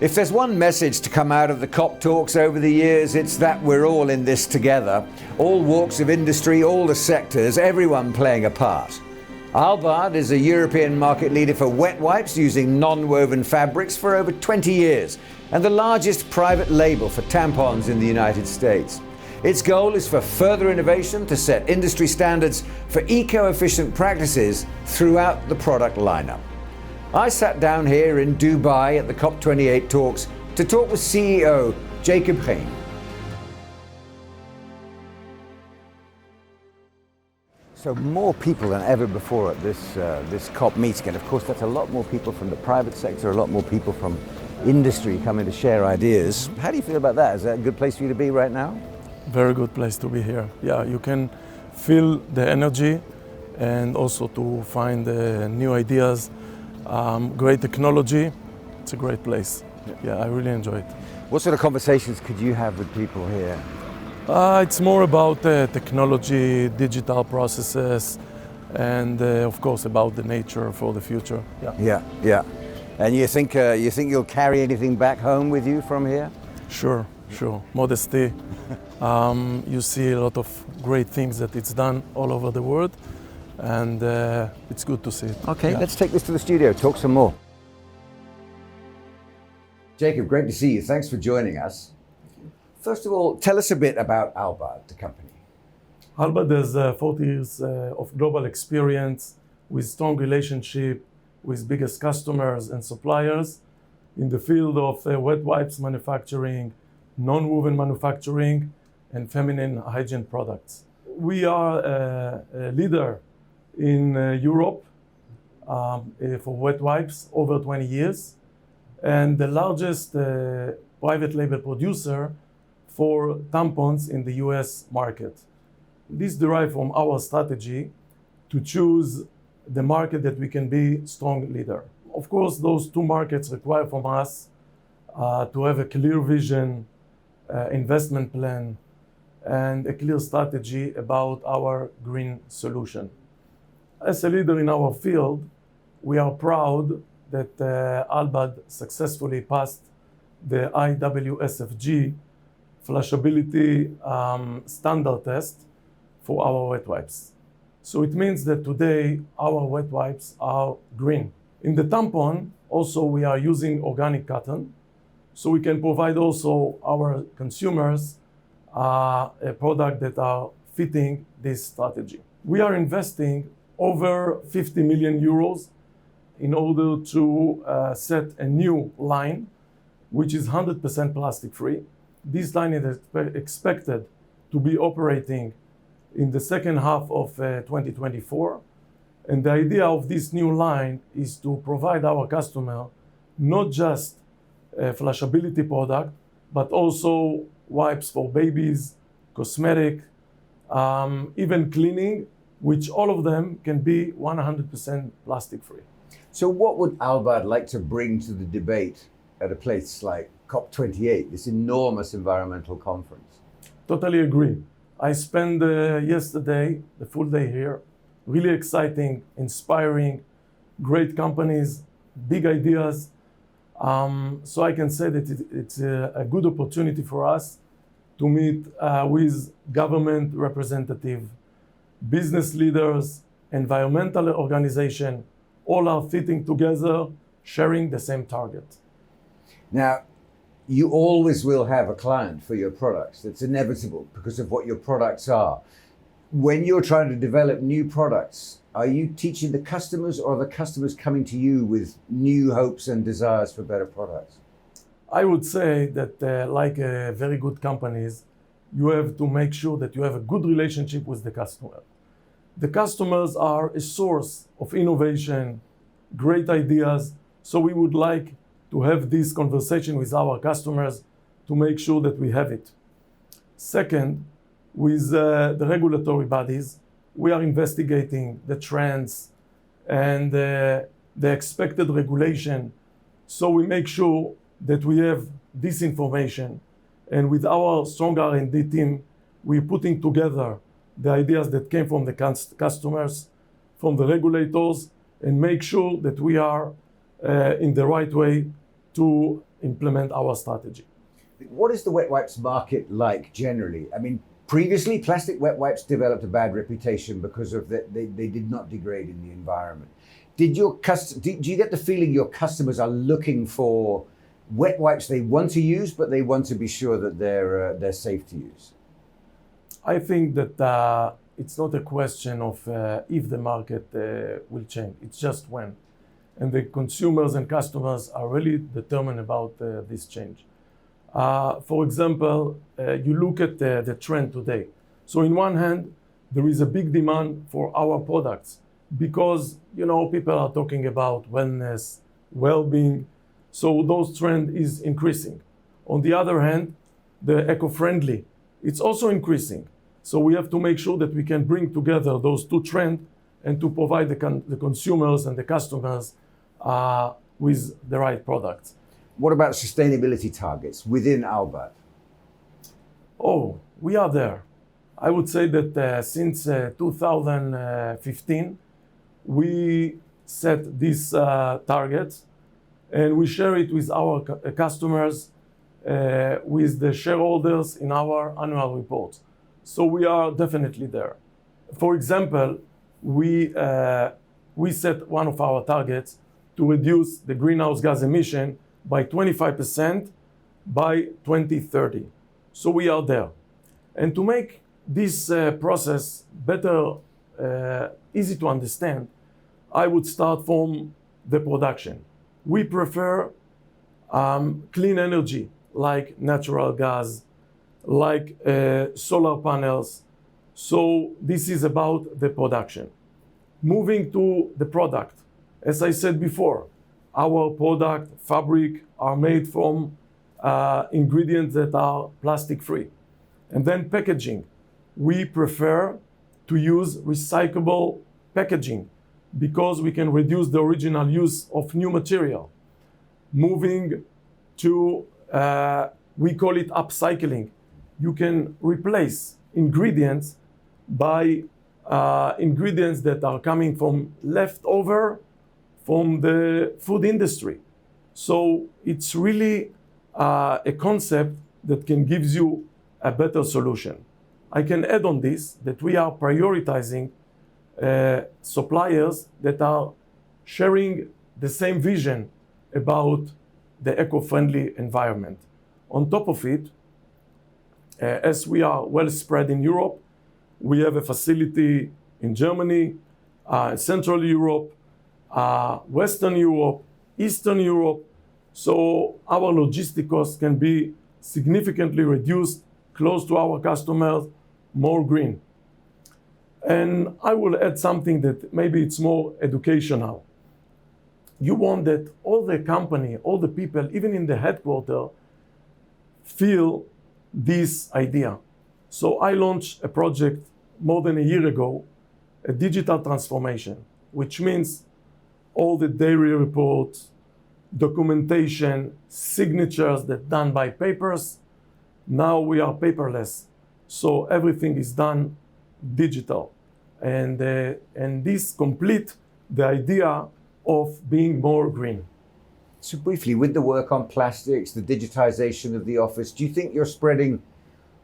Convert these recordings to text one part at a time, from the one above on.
If there's one message to come out of the COP talks over the years, it's that we're all in this together. All walks of industry, all the sectors, everyone playing a part. Albaad is a European market leader for wet wipes using non-woven fabrics for over 20 years and the largest private label for tampons in the United States. Its goal is for further innovation to set industry standards for eco-efficient practices throughout the product lineup. I sat down here in Dubai at the COP28 talks to talk with CEO Jacob Heen. So more people than ever before at this COP meeting, and of course that's a lot more people from the private sector, a lot more people from industry coming to share ideas. How do you feel about that? Is that a good place for you to be right now? Very good place to be here. Yeah, you can feel the energy and also to find new ideas, great technology. It's a great place. Yeah, I really enjoy it. What sort of conversations could you have with people here? It's more about technology, digital processes, and of course about the nature for the future. Yeah. And you think you'll carry anything back home with you from here? Sure. Modesty. You see a lot of great things that it's done all over the world, and it's good to see it. Okay, let's take this to the studio, talk some more. Jacob, great to see you. Thanks for joining us. First of all, tell us a bit about Albaad, the company. Albaad has 40 years of global experience with strong relationship with biggest customers and suppliers in the field of wet wipes manufacturing, non-woven manufacturing, and feminine hygiene products. We are a leader in Europe for wet wipes over 20 years, and the largest private label producer for tampons in the US market. This derives from our strategy to choose the market that we can be strong leader. Of course, those two markets require from us to have a clear vision, investment plan, and a clear strategy about our green solution. As a leader in our field, we are proud that Albaad successfully passed the IWSFG flashability standard test for our wet wipes. So it means that today our wet wipes are green. In the tampon, also we are using organic cotton, so we can provide also our consumers a product that are fitting this strategy. We are investing over 50 million euros in order to set a new line, which is 100% plastic free. This line is expected to be operating in the second half of 2024. And the idea of this new line is to provide our customer not just a flashability product, but also wipes for babies, cosmetic, even cleaning, which all of them can be 100% plastic free. So what would Albaad like to bring to the debate at a place like COP28, this enormous environmental conference? Totally agree. I spent yesterday, the full day here, really exciting, inspiring, great companies, big ideas. So I can say that it's a good opportunity for us to meet with government representative, business leaders, environmental organization, all are fitting together, sharing the same target. Now, you always will have a client for your products. It's inevitable because of what your products are. When you're trying to develop new products, are you teaching the customers or are the customers coming to you with new hopes and desires for better products? I would say that like very good companies, you have to make sure that you have a good relationship with the customer. The customers are a source of innovation, great ideas. So we would like to have this conversation with our customers to make sure that we have it. Second, with the regulatory bodies, we are investigating the trends and the expected regulation. So we make sure that we have this information. And with our strong R&D team, we're putting together the ideas that came from the customers, from the regulators, and make sure that we are in the right way to implement our strategy. What is the wet wipes market like generally? I mean, previously, plastic wet wipes developed a bad reputation because of they did not degrade in the environment. Do you get the feeling your customers are looking for wet wipes they want to use, but they want to be sure that they're safe to use? I think that it's not a question of if the market will change. It's just when. And the consumers and customers are really determined about this change. For example, you look at the trend today. So in one hand, there is a big demand for our products because, people are talking about wellness, well-being. So those trend is increasing. On the other hand, the eco-friendly, it's also increasing. So we have to make sure that we can bring together those two trends and to provide the consumers and the customers with the right products. What about sustainability targets within Albaad? Oh, we are there. I would say that since 2015, we set these targets and we share it with our customers, with the shareholders in our annual reports. So we are definitely there. For example, we set one of our targets to reduce the greenhouse gas emission by 25% by 2030. So we are there. And to make this process better, easy to understand, I would start from the production. We prefer clean energy like natural gas, like solar panels. So this is about the production. Moving to the product, as I said before, our product fabric are made from ingredients that are plastic free. And then packaging. We prefer to use recyclable packaging because we can reduce the original use of new material. Moving to, we call it upcycling. You can replace ingredients by ingredients that are coming from leftover from the food industry. So it's really a concept that can give you a better solution. I can add on this that we are prioritizing suppliers that are sharing the same vision about the eco-friendly environment. On top of it, as we are well spread in Europe, we have a facility in Germany, Central Europe, Western Europe, Eastern Europe. So our logistic costs can be significantly reduced, close to our customers, more green. And I will add something that maybe it's more educational. You want that all the company, all the people, even in the headquarters, feel this idea. So I launched a project more than a year ago, a digital transformation, which means all the daily reports, documentation, signatures that done by papers. Now we are paperless. So everything is done digital. And this complete the idea of being more green. So briefly, with the work on plastics, the digitization of the office, do you think you're spreading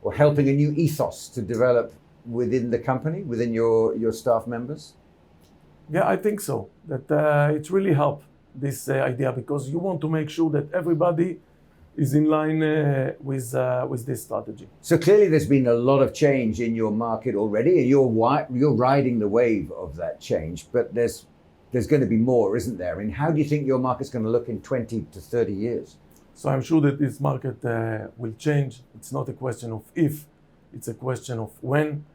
or helping a new ethos to develop within the company, within your staff members? Yeah, I think so. That it really helped this idea because you want to make sure that everybody is in line with this strategy. So clearly there's been a lot of change in your market already, and you're riding the wave of that change, but there's going to be more, isn't there? And how do you think your market's going to look in 20 to 30 years? So I'm sure that this market will change. It's not a question of if, it's a question of when.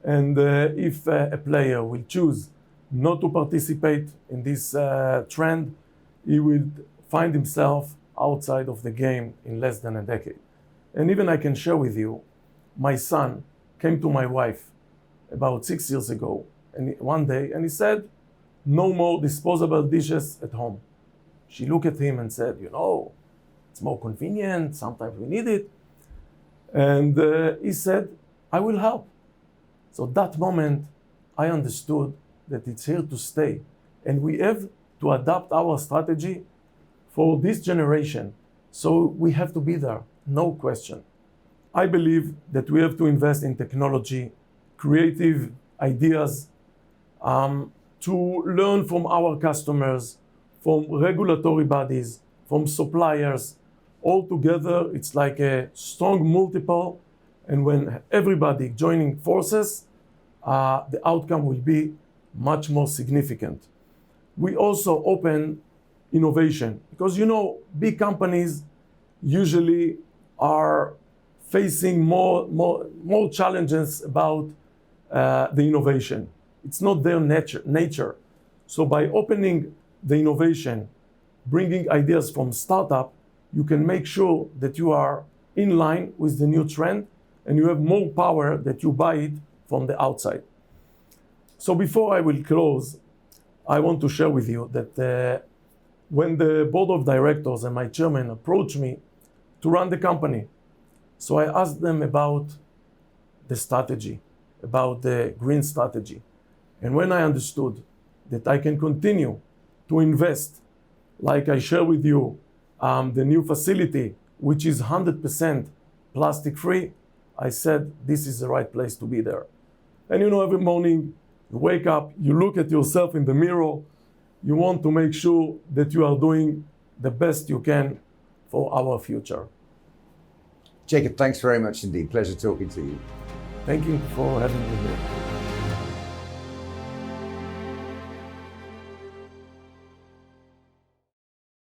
And if a player will choose not to participate in this trend, he will find himself outside of the game in less than a decade. And even I can share with you, my son came to my wife about 6 years ago, and one day, and he said, "No more disposable dishes at home." She looked at him and said, "It's more convenient, sometimes we need it." And he said, "I will help." So that moment, I understood that it's here to stay. And we have to adapt our strategy for this generation. So we have to be there, no question. I believe that we have to invest in technology, creative ideas, to learn from our customers, from regulatory bodies, from suppliers. All together, it's like a strong multiple. And when everybody joining forces, the outcome will be much more significant. We also open innovation because, big companies usually are facing more challenges about the innovation. It's not their nature. So by opening the innovation, bringing ideas from startup, you can make sure that you are in line with the new trend and you have more power that you buy it from the outside. So before I will close, I want to share with you that when the board of directors and my chairman approached me to run the company, so I asked them about the strategy, about the green strategy. And when I understood that I can continue to invest, like I share with you, the new facility, which is 100% plastic free, I said, this is the right place to be there. And every morning you wake up, you look at yourself in the mirror, you want to make sure that you are doing the best you can for our future. Jacob, thanks very much indeed. Pleasure talking to you. Thank you for having me here.